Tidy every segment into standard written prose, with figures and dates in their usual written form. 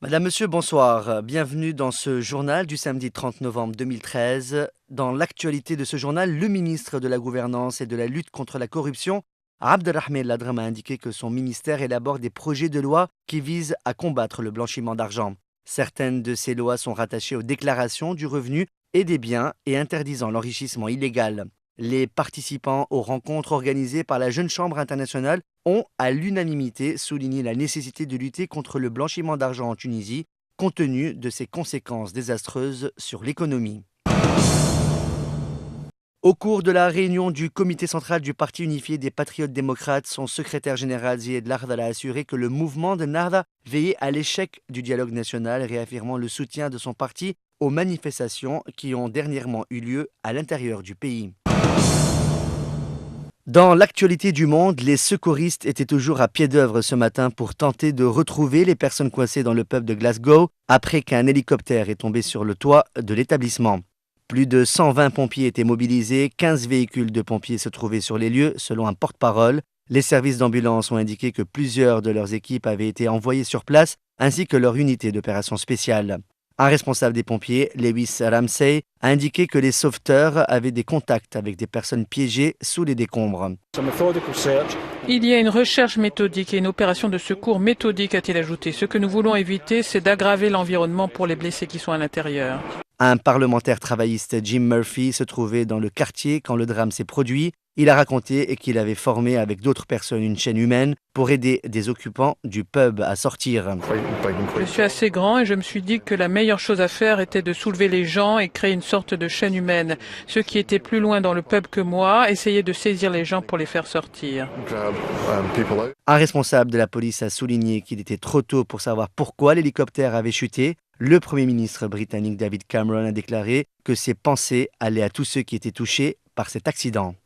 Madame, Monsieur, bonsoir. Bienvenue dans ce journal du samedi 30 novembre 2013. Dans l'actualité de ce journal, le ministre de la Gouvernance et de la lutte contre la corruption, Abdelrahman Ladram, a indiqué que son ministère élabore des projets de loi qui visent à combattre le blanchiment d'argent. Certaines de ces lois sont rattachées aux déclarations du revenu et des biens et interdisant l'enrichissement illégal. Les participants aux rencontres organisées par la Jeune Chambre internationale ont à l'unanimité souligné la nécessité de lutter contre le blanchiment d'argent en Tunisie, compte tenu de ses conséquences désastreuses sur l'économie. Au cours de la réunion du comité central du Parti unifié des patriotes démocrates, son secrétaire général Zied Lardal a assuré que le mouvement de Nahda veillait à l'échec du dialogue national, réaffirmant le soutien de son parti aux manifestations qui ont dernièrement eu lieu à l'intérieur du pays. Dans l'actualité du monde, les secouristes étaient toujours à pied d'œuvre ce matin pour tenter de retrouver les personnes coincées dans le pub de Glasgow après qu'un hélicoptère est tombé sur le toit de l'établissement. Plus de 120 pompiers étaient mobilisés, 15 véhicules de pompiers se trouvaient sur les lieux, selon un porte-parole. Les services d'ambulance ont indiqué que plusieurs de leurs équipes avaient été envoyées sur place, ainsi que leur unité d'opération spéciale. Un responsable des pompiers, Lewis Ramsey, a indiqué que les sauveteurs avaient des contacts avec des personnes piégées sous les décombres. Il y a une recherche méthodique et une opération de secours méthodique, a-t-il ajouté. Ce que nous voulons éviter, c'est d'aggraver l'environnement pour les blessés qui sont à l'intérieur. Un parlementaire travailliste, Jim Murphy, se trouvait dans le quartier quand le drame s'est produit. Il a raconté qu'il avait formé avec d'autres personnes une chaîne humaine pour aider des occupants du pub à sortir. Je suis assez grand et je me suis dit que la meilleure chose à faire était de soulever les gens et créer une sorte de chaîne humaine. Ceux qui étaient plus loin dans le pub que moi essayaient de saisir les gens pour les faire sortir. Un responsable de la police a souligné qu'il était trop tôt pour savoir pourquoi l'hélicoptère avait chuté. Le Premier ministre britannique David Cameron a déclaré que ses pensées allaient à tous ceux qui étaient touchés par cet accident.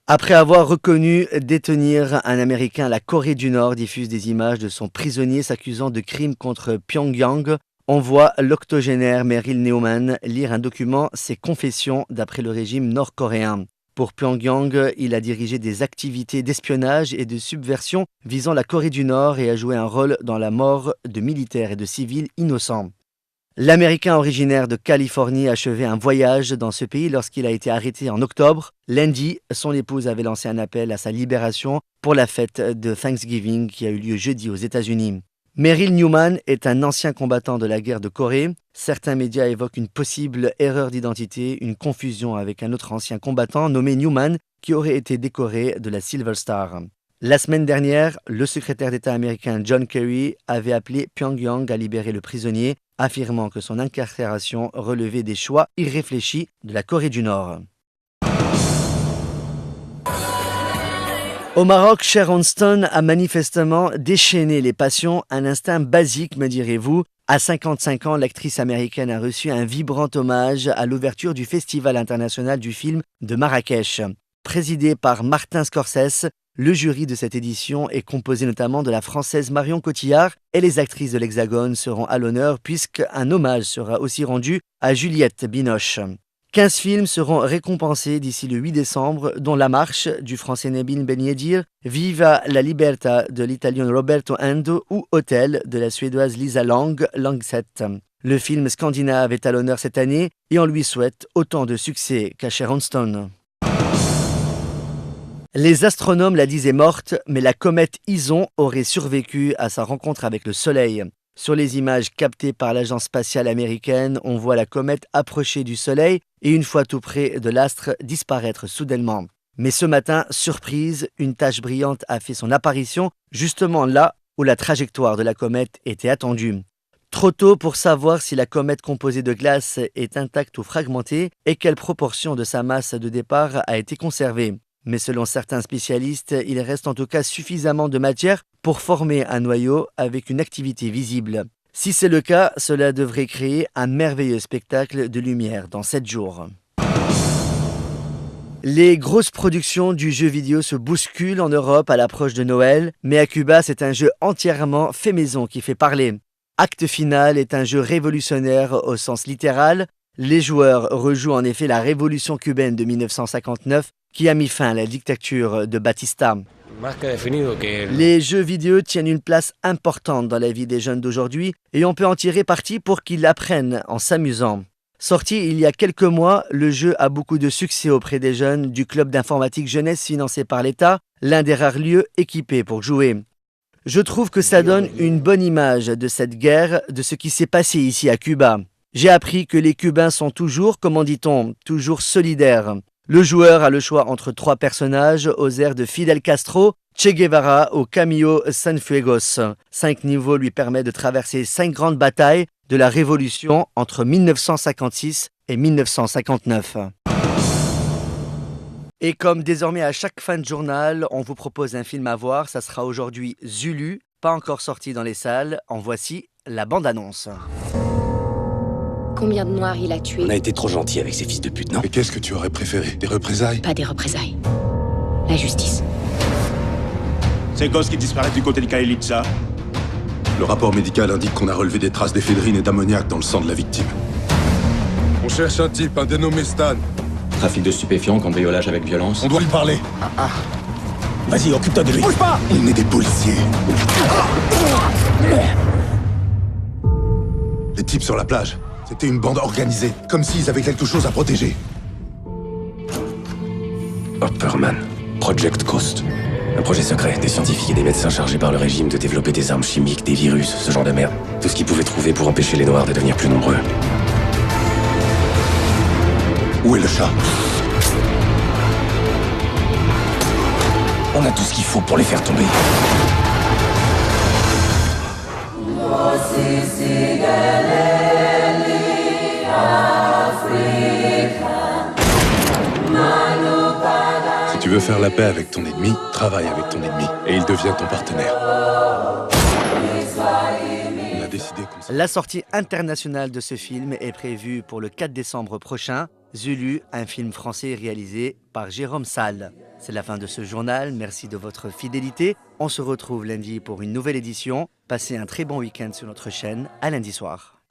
Après avoir reconnu détenir un Américain, la Corée du Nord diffuse des images de son prisonnier s'accusant de crimes contre Pyongyang. On voit l'octogénaire Meryl Neumann lire un document, ses confessions d'après le régime nord-coréen. Pour Pyongyang, il a dirigé des activités d'espionnage et de subversion visant la Corée du Nord et a joué un rôle dans la mort de militaires et de civils innocents. L'Américain originaire de Californie a achevé un voyage dans ce pays lorsqu'il a été arrêté en octobre. Lundi, son épouse avait lancé un appel à sa libération pour la fête de Thanksgiving qui a eu lieu jeudi aux États-Unis. Meryl Neumann est un ancien combattant de la guerre de Corée. Certains médias évoquent une possible erreur d'identité, une confusion avec un autre ancien combattant nommé Neumann qui aurait été décoré de la Silver Star. La semaine dernière, le secrétaire d'État américain John Kerry avait appelé Pyongyang à libérer le prisonnier, affirmant que son incarcération relevait des choix irréfléchis de la Corée du Nord. Au Maroc, Sharon Stone a manifestement déchaîné les passions, un instinct basique, me direz-vous. À 55 ans, l'actrice américaine a reçu un vibrant hommage à l'ouverture du Festival international du film de Marrakech. Présidé par Martin Scorsese, le jury de cette édition est composé notamment de la Française Marion Cotillard et les actrices de l'Hexagone seront à l'honneur puisqu'un hommage sera aussi rendu à Juliette Binoche. 15 films seront récompensés d'ici le 8 décembre, dont La Marche du français Nabil Ben Yeddir, Viva la Libertà de l'italien Roberto Ando ou Hôtel de la suédoise Lisa Langset. Le film scandinave est à l'honneur cette année et on lui souhaite autant de succès qu'à Sharon Stone. Les astronomes la disaient morte, mais la comète Ison aurait survécu à sa rencontre avec le Soleil. Sur les images captées par l'agence spatiale américaine, on voit la comète approcher du Soleil et une fois tout près de l'astre disparaître soudainement. Mais ce matin, surprise, une tache brillante a fait son apparition, justement là où la trajectoire de la comète était attendue. Trop tôt pour savoir si la comète composée de glace est intacte ou fragmentée et quelle proportion de sa masse de départ a été conservée. Mais selon certains spécialistes, il reste en tout cas suffisamment de matière pour former un noyau avec une activité visible. Si c'est le cas, cela devrait créer un merveilleux spectacle de lumière dans 7 jours. Les grosses productions du jeu vidéo se bousculent en Europe à l'approche de Noël, mais à Cuba, c'est un jeu entièrement fait maison qui fait parler. Acte Final est un jeu révolutionnaire au sens littéral. Les joueurs rejouent en effet la révolution cubaine de 1959 qui a mis fin à la dictature de Batista. Les jeux vidéo tiennent une place importante dans la vie des jeunes d'aujourd'hui et on peut en tirer parti pour qu'ils apprennent en s'amusant. Sorti il y a quelques mois, le jeu a beaucoup de succès auprès des jeunes du club d'informatique jeunesse financé par l'État, l'un des rares lieux équipés pour jouer. Je trouve que ça donne une bonne image de cette guerre, de ce qui s'est passé ici à Cuba. J'ai appris que les Cubains sont toujours, comment dit-on, toujours solidaires. Le joueur a le choix entre 3 personnages aux airs de Fidel Castro, Che Guevara ou Camilo Cienfuegos. 5 niveaux lui permettent de traverser 5 grandes batailles de la Révolution entre 1956 et 1959. Et comme désormais à chaque fin de journal, on vous propose un film à voir, ça sera aujourd'hui Zulu, pas encore sorti dans les salles. En voici la bande-annonce. Combien de Noirs il a tué? On a été trop gentils avec ces fils de pute, non? Mais qu'est-ce que tu aurais préféré? Des représailles? Pas des représailles. La justice. Ces gosses qui disparaissent du côté de Kaelitsa. Le rapport médical indique qu'on a relevé des traces d'éphédrine et d'ammoniac dans le sang de la victime. On cherche un type, un dénommé Stan. Trafic de stupéfiants, cambriolage avec violence. On doit lui parler. Vas-y, occupe-toi de lui. Bouge pas! On est des policiers. Les types sur la plage, c'était une bande organisée, comme s'ils avaient quelque chose à protéger. Opperman, Project Ghost. Un projet secret, des scientifiques et des médecins chargés par le régime de développer des armes chimiques, des virus, ce genre de merde. Tout ce qu'ils pouvaient trouver pour empêcher les Noirs de devenir plus nombreux. Où est le chat? On a tout ce qu'il faut pour les faire tomber. Si tu veux faire la paix avec ton ennemi, travaille avec ton ennemi. Et il devient ton partenaire. On a décidé qu'on... La sortie internationale de ce film est prévue pour le 4 décembre prochain. Zulu, un film français réalisé par Jérôme Salle. C'est la fin de ce journal, merci de votre fidélité. On se retrouve lundi pour une nouvelle édition. Passez un très bon week-end sur notre chaîne, à lundi soir.